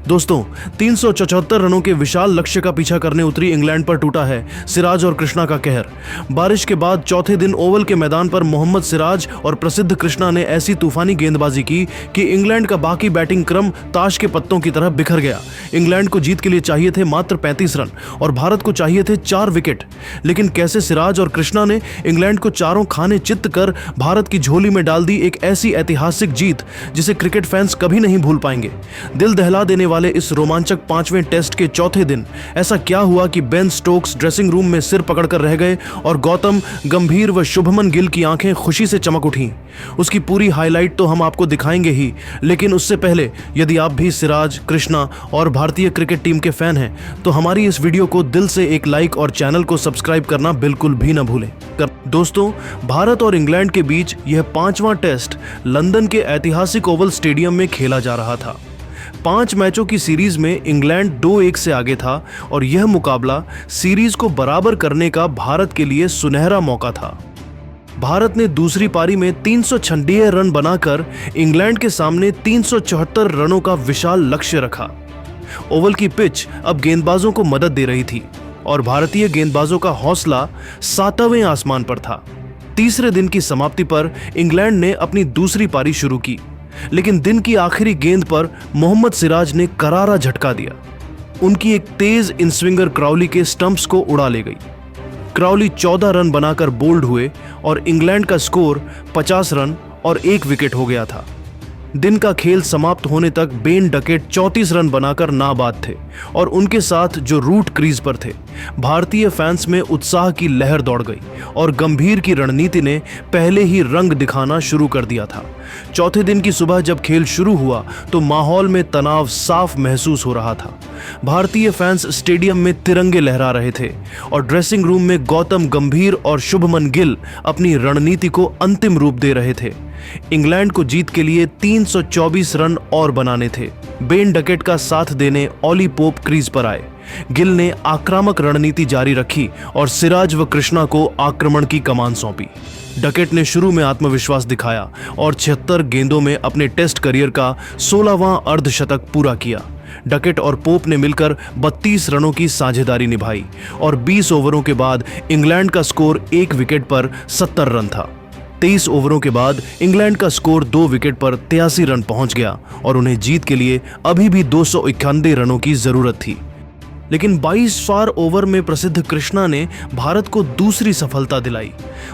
दोस्तों 374 रनों के विशाल लक्ष्य का पीछा करने उतरी इंग्लैंड पर टूटा है सिराज और कृष्णा का कहर। बारिश के बाद चौथे दिन ओवल के मैदान पर मोहम्मद सिराज और प्रसिद्ध कृष्णा ने ऐसी तूफानी गेंदबाजी की कि इंग्लैंड का बाकी बैटिंग क्रम ताश के पत्तों की तरह बिखर गया। इंग्लैंड को जीत के लिए चाहिए थे मात्र 35 रन और भारत को चाहिए थे 4 विकेट, लेकिन कैसे सिराज और कृष्णा ने इंग्लैंड को चारों खाने चित्त कर भारत की झोली में डाल दी एक ऐसी ऐतिहासिक जीत जिसे क्रिकेट फैंस कभी नहीं भूल पाएंगे। दिल दहला देने वाले इस रोमांचक 5वें टेस्ट के चौथे दिन ऐसा क्या हुआ कि बेन स्टोक्स ड्रेसिंग रूम में सिर पकड़कर रह गए और गौतम गंभीर व शुभमन गिल की आंखें खुशी से चमक उठीं। उसकी पूरी हाईलाइट तो हम आपको दिखाएंगे ही, लेकिन उससे पहले यदि आप भी सिराज, कृष्णा और भारतीय क्रिकेट टीम के फैन हैं तो हमारी इस वीडियो को दिल से एक लाइक और चैनल को सब्सक्राइब करना बिल्कुल भी न भूलें। दोस्तों, भारत और इंग्लैंड के बीच यह 5वां टेस्ट लंदन के ऐतिहासिक ओवल स्टेडियम में खेला जा रहा था। 5 मैचों की सीरीज में इंग्लैंड 2-1 से आगे था और यह मुकाबला सीरीज को बराबर करने का भारत के लिए सुनहरा मौका था। भारत ने दूसरी पारी में 396 रन बनाकर इंग्लैंड के सामने 374 रनों का विशाल लक्ष्य रखा। ओवल की पिच अब गेंदबाजों को मदद दे रही थी और भारतीय गेंदबाजों का हौसला 7वें आसमान पर था। तीसरे दिन की समाप्ति पर इंग्लैंड ने अपनी दूसरी पारी शुरू की, लेकिन दिन की आखिरी गेंद पर मोहम्मद सिराज ने करारा झटका दिया। उनकी एक तेज इनस्विंगर क्राउली के स्टंप्स को उड़ा ले गई। क्राउली 14 रन बनाकर बोल्ड हुए और इंग्लैंड का स्कोर 50 रन और 1 विकेट हो गया था। दिन का खेल समाप्त होने तक बेन डकेट 34 रन बनाकर नाबाद थे और उनके साथ जो रूट क्रीज पर थे। भारतीय फैंस में उत्साह की लहर दौड़ गई और गंभीर की रणनीति ने पहले ही रंग दिखाना शुरू कर दिया था। चौथे दिन की सुबह जब खेल शुरू हुआ तो माहौल में तनाव साफ महसूस हो रहा था। भारतीय फैंस स्टेडियम में तिरंगे लहरा रहे थे और ड्रेसिंग रूम में गौतम गंभीर और शुभमन गिल अपनी रणनीति को अंतिम रूप दे रहे थे। इंग्लैंड को जीत के लिए 324 रन और बनाने थे। बेन डकेट का साथ देने ऑली पोप क्रीज पर आए। गिल ने आक्रामक रणनीति जारी रखी और सिराज व कृष्णा को आक्रमण की कमान सौंपी। डकेट ने शुरू में आत्मविश्वास दिखाया और 76 गेंदों में अपने टेस्ट करियर का 16वां अर्धशतक पूरा किया। डकेट और पोप ने मिलकर 32 रनों की साझेदारी निभाई और 20 ओवरों के बाद इंग्लैंड का स्कोर 1 विकेट पर 70 रन था। 23 ओवरों के बाद इंग्लैंड का स्कोर 2 विकेट पर 83 रन पहुंच गया और उन्हें जीत के लिए अभी भी 291 रनों की जरूरत थी। लेकिन 22 फार ओवर में प्रसिद्ध कृष्णा ने भारत को दूसरी सफलता दिलाई।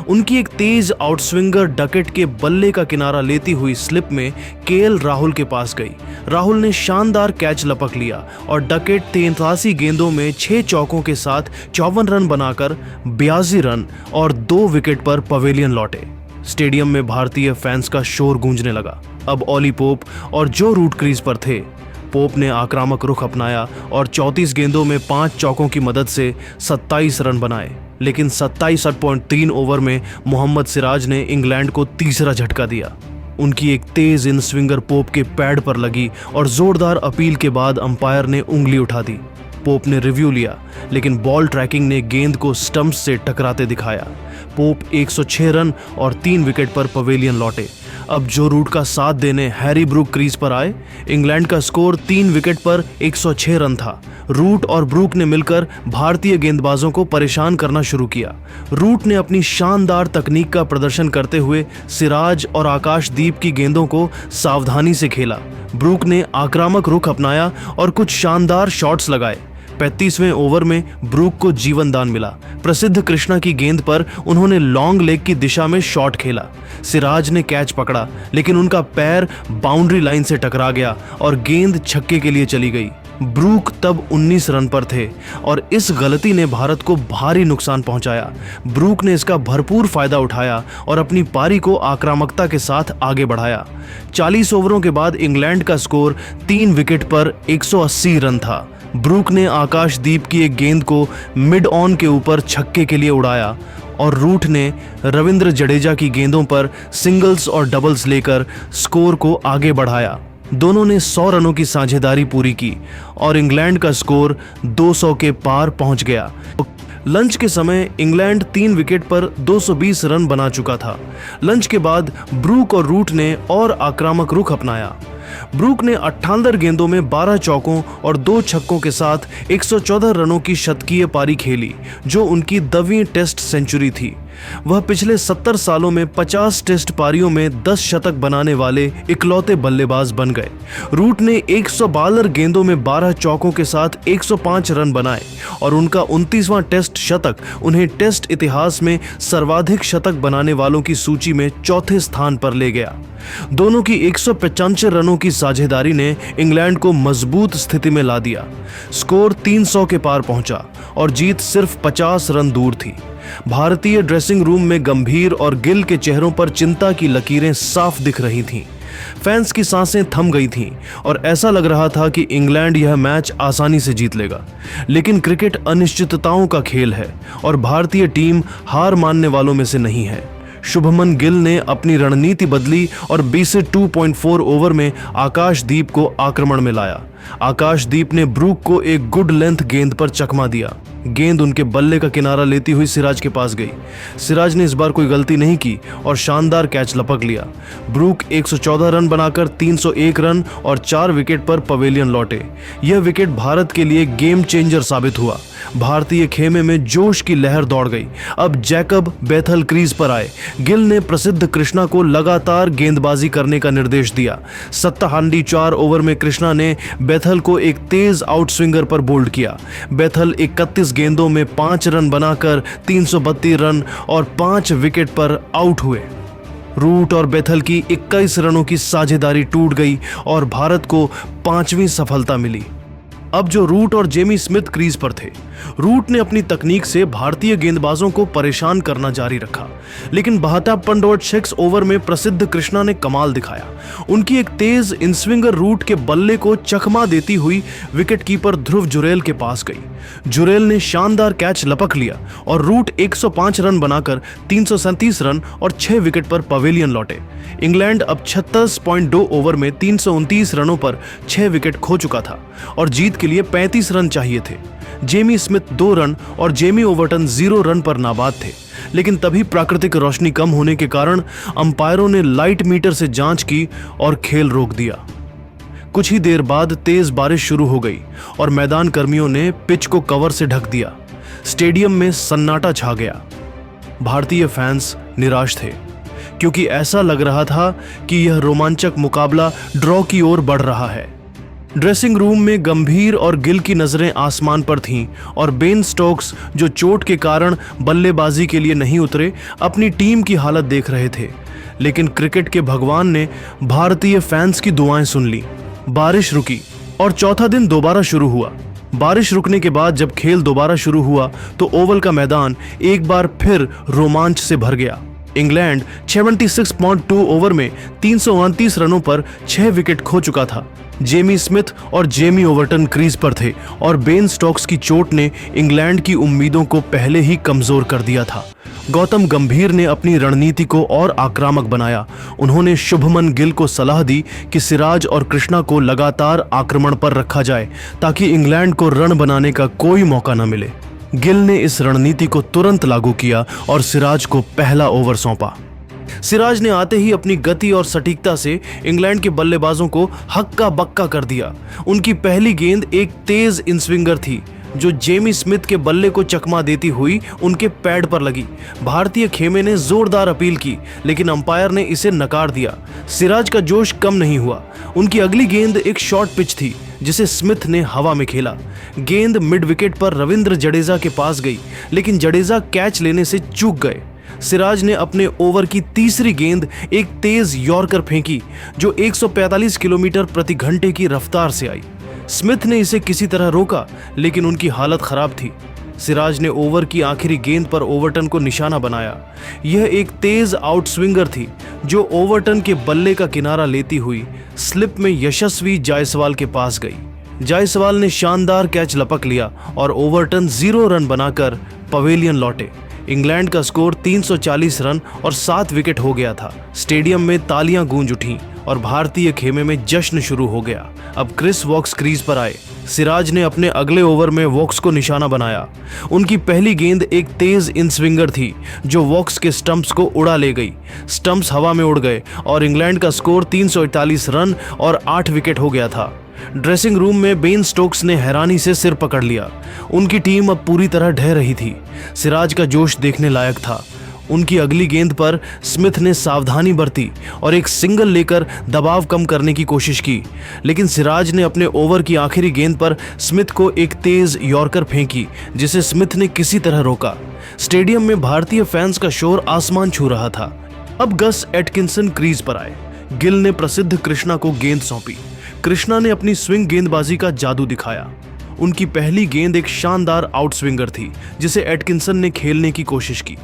उनकी एक तेज आउटस्विंगर डकेट के बल्ले का किनारा लेती हुई स्लिप में केएल राहुल के पास गई। राहुल ने शानदार कैच लपक लिया और डकेट 83 गेंदों में 6 चौकों के साथ 54 रन बनाकर 82 रन और 2 विकेट पर पवेलियन लौटे। स्टेडियम में भारतीय फैंस का शोर गूंजने लगा। अब ऑली पोप और जो रूट क्रीज पर थे। पोप ने आक्रामक रुख अपनाया और 34 गेंदों में 5 चौकों की मदद से 27 रन बनाए, लेकिन 27.3 ओवर में मोहम्मद सिराज ने इंग्लैंड को तीसरा झटका दिया। उनकी एक तेज इन स्विंगर पोप के पैड पर लगी और जोरदार अपील के बाद अंपायर ने उंगली उठा दी। पोप ने रिव्यू लिया, लेकिन बॉल ट्रैकिंग ने गेंद को स्टंप्स से टकराते दिखाया। पोप 106 रन और 3 विकेट पर पवेलियन लौटे। अब जो रूट का साथ देने हैरी ब्रूक क्रीज पर आए। इंग्लैंड का स्कोर 3 विकेट पर 106 रन था। रूट और ब्रूक ने मिलकर भारतीय गेंदबाजों को परेशान करना शुरू किया। रूट ने अपनी शानदार तकनीक का प्रदर्शन करते हुए सिराज और आकाशदीप की गेंदों को सावधानी से खेला। ब्रूक ने आक्रामक रुख अपनाया और कुछ शानदार शॉट्स लगाए। 35वें ओवर में ब्रूक को जीवन दान मिला। प्रसिद्ध कृष्णा की गेंद पर उन्होंने लॉन्ग लेग की दिशा में शॉट खेला। सिराज ने कैच पकड़ा, लेकिन उनका पैर बाउंड्री लाइन से टकरा गया और गेंद छक्के के लिए चली गई। ब्रूक तब 19 रन पर थे और इस गलती ने भारत को भारी नुकसान पहुंचाया। ब्रूक ने इसका भरपूर फायदा उठाया और अपनी पारी को आक्रामकता के साथ आगे बढ़ाया। 40 ओवरों के बाद इंग्लैंड का स्कोर 3 विकेट पर 180 रन था। ब्रूक ने आकाशदीप की एक गेंद को मिड ऑन के ऊपर छक्के के लिए उड़ाया और रूट ने रविंद्र जडेजा की गेंदों पर सिंगल्स और डबल्स लेकर स्कोर को आगे बढ़ाया। दोनों ने 100 रनों की साझेदारी पूरी की और इंग्लैंड का स्कोर 200 के पार पहुंच गया। लंच के समय इंग्लैंड 3 विकेट पर 220 रन बना चुका था। लंच के बाद ब्रूक और रूट ने और आक्रामक रुख अपनाया। ब्रूक ने 78 गेंदों में 12 चौकों और 2 छक्कों के साथ 114 रनों की शतकीय पारी खेली, जो उनकी 10वीं टेस्ट सेंचुरी थी। वह पिछले 70 सालों में 50 टेस्ट पारियों में 10 शतक बनाने वाले इकलौते बल्लेबाज बन गए। रूट ने 172 गेंदों में 12 चौकों के साथ 105 रन बनाए और उनका 29वां टेस्ट शतक उन्हें टेस्ट इतिहास में सर्वाधिक शतक बनाने वालों की सूची में चौथे स्थान पर ले गया। दोनों की 195 रनों की साझेदारी ने इंग्लैंड को मजबूत स्थिति में ला दिया। स्कोर 300 के पार पहुंचा और जीत सिर्फ 50 रन दूर थी। भारतीय ड्रेसिंग रूम में गंभीर और गिल के चेहरों पर चिंता की लकीरें साफ दिख रही थीं। फैंस की सांसें थम गई थीं और ऐसा लग रहा था कि इंग्लैंड यह मैच आसानी से जीत लेगा। लेकिन क्रिकेट अनिश्चितताओं का खेल है और भारतीय टीम हार मानने वालों में से नहीं है। शुभमन गिल ने अपनी रणनीति बदली और 22.4 ओवर में आकाशदीप को आक्रमण में लाया। आकाशदीप ने ब्रूक को एक गुड लेंथ गेंद पर चकमा दिया। गेंद उनके बल्ले का किनारा लेती हुई सिराज के पास गई। सिराज ने इस बार कोई गलती नहीं की और शानदार कैच लपक लिया। ब्रूक 114 रन बनाकर 301 रन और 4 विकेट पर पवेलियन लौटे। यह विकेट भारत के लिए गेम चेंजर साबित हुआ। भारतीय खेमे में जोश की लहर दौड़ गई। अब जैकब बेथल क्रीज पर आए। गिल ने प्रसिद्ध कृष्णा को लगातार गेंदबाजी करने का निर्देश दिया। सत्ताहांडी 4 ओवर में कृष्णा ने बेथल को एक तेज आउट स्विंगर पर बोल्ड किया। बेथल 31 गेंदों में 5 रन बनाकर 332 रन और 5 विकेट पर आउट हुए। रूट और बेथल की 21 रनों की साझेदारी टूट गई और भारत को 5वीं सफलता मिली। अब जो रूट और जेमी स्मिथ क्रीज पर थे। रूट ने अपनी तकनीक से भारतीय गेंदबाजों को परेशान करना जारी रखा, लेकिन 72.6 ओवर में प्रसिद्ध कृष्णा ने कमाल दिखाया। उनकी एक तेज इनस्विंगर रूट के बल्ले को चकमा देती हुई विकेटकीपर ध्रुव जुरेल के पास गई। जुरेल ने शानदार कैच लपक लिया और रूट 105 रन बनाकर 337 रन और 6 विकेट पर पवेलियन लौटे। इंग्लैंड अब 36.2 ओवर में 329 रनों पर 6 विकेट खो चुका था और जीत के लिए 35 रन चाहिए थे। जेमी स्मिथ 2 रन और जेमी ओवरटन 0 रन पर नाबाद थे, लेकिन तभी प्राकृतिक रोशनी कम होने के कारण अंपायरों ने लाइट मीटर से जांच की और खेल रोक दिया। कुछ ही देर बाद तेज बारिश शुरू हो गई और मैदान कर्मियों ने पिच को कवर से ढक दिया। स्टेडियम में सन्नाटा छा गया। भारतीय फैंस निराश थे क्योंकि ऐसा लग रहा था कि यह रोमांचक मुकाबला ड्रॉ की ओर बढ़ रहा है। ड्रेसिंग रूम में गंभीर और गिल की नजरें आसमान पर थीं और बेन स्टोक्स, जो चोट के कारण बल्लेबाजी के लिए नहीं उतरे, अपनी टीम की हालत देख रहे थे। लेकिन क्रिकेट के भगवान ने भारतीय फैंस की दुआएं सुन ली। बारिश रुकी और चौथा दिन दोबारा शुरू हुआ। बारिश रुकने के बाद जब खेल दोबारा शुरू हुआ तो ओवल का मैदान एक बार फिर रोमांच से भर गया। इंग्लैंड 76.2 ओवर में 329 रनों पर 6 विकेट खो चुका था। जेमी स्मिथ और जेमी ओवरटन क्रीज पर थे और बेन स्टोक्स की चोट ने इंग्लैंड की उम्मीदों को पहले ही कमजोर कर दिया था। गौतम गंभीर ने अपनी रणनीति को और आक्रामक बनाया। उन्होंने शुभमन गिल को सलाह दी कि सिराज और कृष्णा को लगातार आक्रमण पर रखा जाए ताकि इंग्लैंड को रन बनाने का कोई मौका न मिले। गिल ने इस रणनीति को तुरंत लागू किया और सिराज को पहला ओवर सौंपा। सिराज ने आते ही अपनी गति और सटीकता से इंग्लैंड के बल्लेबाजों को हक्का बक्का कर दिया। उनकी पहली गेंद एक तेज इनस्विंगर थी जो जेमी स्मिथ के बल्ले को चकमा देती हुई उनके पैड पर लगी। भारतीय खेमे ने जोरदार अपील की, लेकिन अंपायर ने इसे नकार दिया। सिराज का जोश कम नहीं हुआ। उनकी अगली गेंद एक शॉर्ट पिच थी जिसे स्मिथ ने हवा में खेला। गेंद मिड विकेट पर रविंद्र जडेजा के पास गई, लेकिन जडेजा कैच लेने से चूक गए। सिराज ने अपने ओवर की तीसरी गेंद एक तेज यॉर्कर फेंकी जो 145 किलोमीटर प्रति घंटे की रफ्तार से आई। स्मिथ ने इसे किसी तरह रोका, लेकिन उनकी हालत खराब थी। सिराज ने ओवर की आखिरी गेंद पर ओवरटन को निशाना बनाया। यह एक तेज आउट स्विंगर थी जो ओवरटन के बल्ले का किनारा लेती हुई स्लिप में यशस्वी जायसवाल के पास गई। जायसवाल ने शानदार कैच लपक लिया और ओवरटन 0 रन बनाकर पवेलियन लौटे। इंग्लैंड का स्कोर 340 रन और 7 विकेट हो गया था। स्टेडियम में तालियां गूंज उठीं और भारतीय खेमे में जश्न शुरू हो गया। अब क्रिस वॉक्स क्रीज पर आए। सिराज ने अपने अगले ओवर में वॉक्स को निशाना बनाया। उनकी पहली गेंद एक तेज इन स्विंगर थी जो वॉक्स के स्टंप्स को उड़ा ले गई। स्टंप्स हवा में उड़ गए और इंग्लैंड का स्कोर 341 रन और 8 विकेट हो गया था। ड्रेसिंग रूम में बेन स्टोक्स ने हैरानी से सिर पकड़ लिया। उनकी टीम अब पूरी तरह ढह रही थी। सिराज का जोश देखने लायक था। उनकी अगली गेंद पर स्मिथ ने सावधानी बरती और एक सिंगल लेकर दबाव कम करने की कोशिश की, लेकिन सिराज ने अपने ओवर की आखिरी गेंद पर स्मिथ को एक तेज यॉर्कर फेंकी जिसे स्मिथ ने किसी तरह रोका। स्टेडियम में भारतीय फैंस का शोर आसमान छू रहा था। अब गस एटकिंसन क्रीज पर आए। गिल ने प्रसिद्ध कृष्णा को गेंद सौंपी। कृष्णा ने अपनी स्विंग गेंदबाजी का जादू दिखाया। उनकी पहली गेंद एक शानदार आउटस्विंगर थी जिसे एटकिंसन ने खेलने की कोशिश की।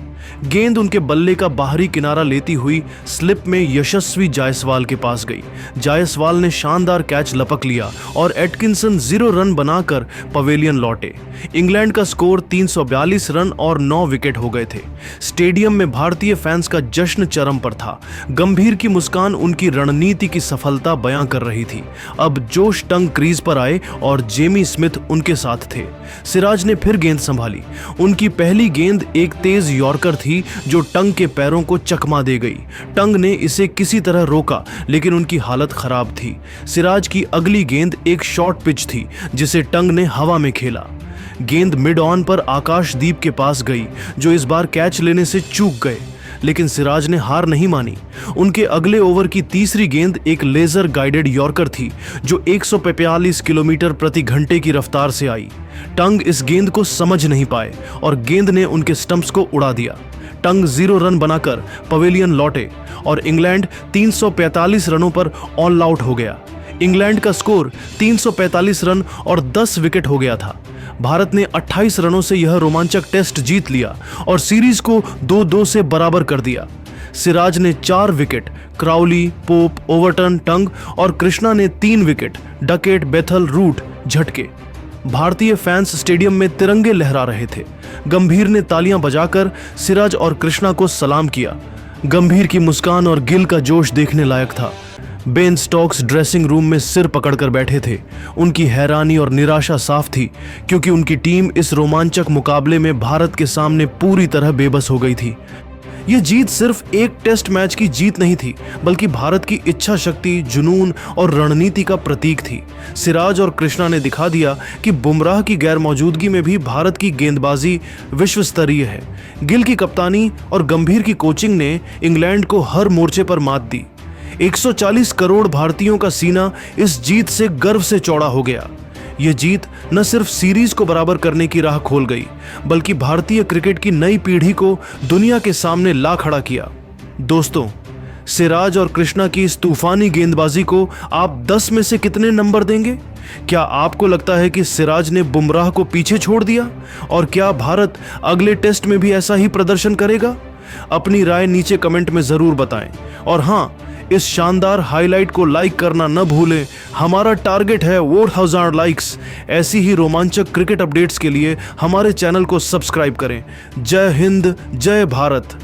गेंद उनके बल्ले का बाहरी किनारा लेती हुई स्लिप में यशस्वी जायसवाल के पास गई। जायसवाल ने शानदार कैच लपक लिया और एटकिंसन 0 रन बनाकर पवेलियन लौटे। इंग्लैंड का स्कोर 342 रन और 9 विकेट हो गए थे। स्टेडियम में भारतीय फैंस का जश्न चरम पर था। गंभीर की मुस्कान उनकी रणनीति की सफलता बयां कर रही थी। अब जोश टंग क्रीज पर आए और जेमी स्मिथ उनके साथ थे। सिराज ने फिर गेंद संभाली। उनकी पहली गेंद एक तेज यॉर्कर थी जो टंग के पैरों को चकमा दे गई। टंग ने इसे किसी तरह रोका, लेकिन उनकी हालत खराब थी। सिराज की अगली गेंद एक शॉर्ट पिच थी जिसे टंग ने हवा में खेला। गेंद मिड ऑन पर आकाशदीप के पास गई जो इस बार कैच लेने से चूक गए, लेकिन सिराज ने हार नहीं मानी। उनके अगले ओवर की तीसरी गेंद एक लेजर गाइडेड यॉर्कर थी जो 145 किलोमीटर प्रति घंटे की रफ्तार से आई। टंग इस गेंद को समझ नहीं पाए और गेंद ने उनके स्टंप्स को उड़ा दिया। टंग 0 रन बनाकर पवेलियन लौटे और इंग्लैंड 345 रनों पर ऑल आउट हो गया। इंग्लैंड का स्कोर 345 रन और 10 विकेट हो गया था। भारत ने 28 रनों से यह रोमांचक टेस्ट जीत लिया और सीरीज को 2-2 से बराबर कर दिया। सिराज ने 4 विकेट, क्राउली, पोप, ओवरटन, टंग और कृष्णा ने 3 विकेट, डकेट, बेथल, रूट झटके। भारतीय फैंस स्टेडियम में तिरंगे लहरा रहे थे। गंभीर ने तालियां बजाकर सिराज और कृष्णा को सलाम किया। गंभीर की मुस्कान और गिल का जोश देखने लायक था। बेन स्टोक्स ड्रेसिंग रूम में सिर पकड़कर बैठे थे। उनकी हैरानी और निराशा साफ थी क्योंकि उनकी टीम इस रोमांचक मुकाबले में भारत के सामने पूरी तरह बेबस हो गई थी। यह जीत सिर्फ एक टेस्ट मैच की जीत नहीं थी, बल्कि भारत की इच्छा शक्ति, जुनून और रणनीति का प्रतीक थी। सिराज और कृष्णा ने दिखा दिया कि बुमराह की गैर मौजूदगी में भी भारत की गेंदबाजी विश्व स्तरीय है। गिल की कप्तानी और गंभीर की कोचिंग ने इंग्लैंड को हर मोर्चे पर मात दी। 140 करोड़ भारतीयों का सीना इस जीत से गर्व से चौड़ा हो गया। यह जीत न सिर्फ सीरीज को बराबर करने की राह खोल गई, बल्कि भारतीय क्रिकेट की नई पीढ़ी को दुनिया के सामने ला खड़ा किया। दोस्तों, सिराज और कृष्णा की इस तूफानी गेंदबाजी को आप 10 में से कितने नंबर देंगे? क्या आपको लगता है कि सिराज ने बुमराह को पीछे छोड़ दिया? और क्या भारत अगले टेस्ट में भी ऐसा ही प्रदर्शन करेगा? अपनी राय नीचे कमेंट में जरूर बताएं। और हाँ, इस शानदार हाईलाइट को लाइक करना न भूलें। हमारा टारगेट है 4000 लाइक्स। ऐसी ही रोमांचक क्रिकेट अपडेट्स के लिए हमारे चैनल को सब्सक्राइब करें। जय हिंद, जय भारत।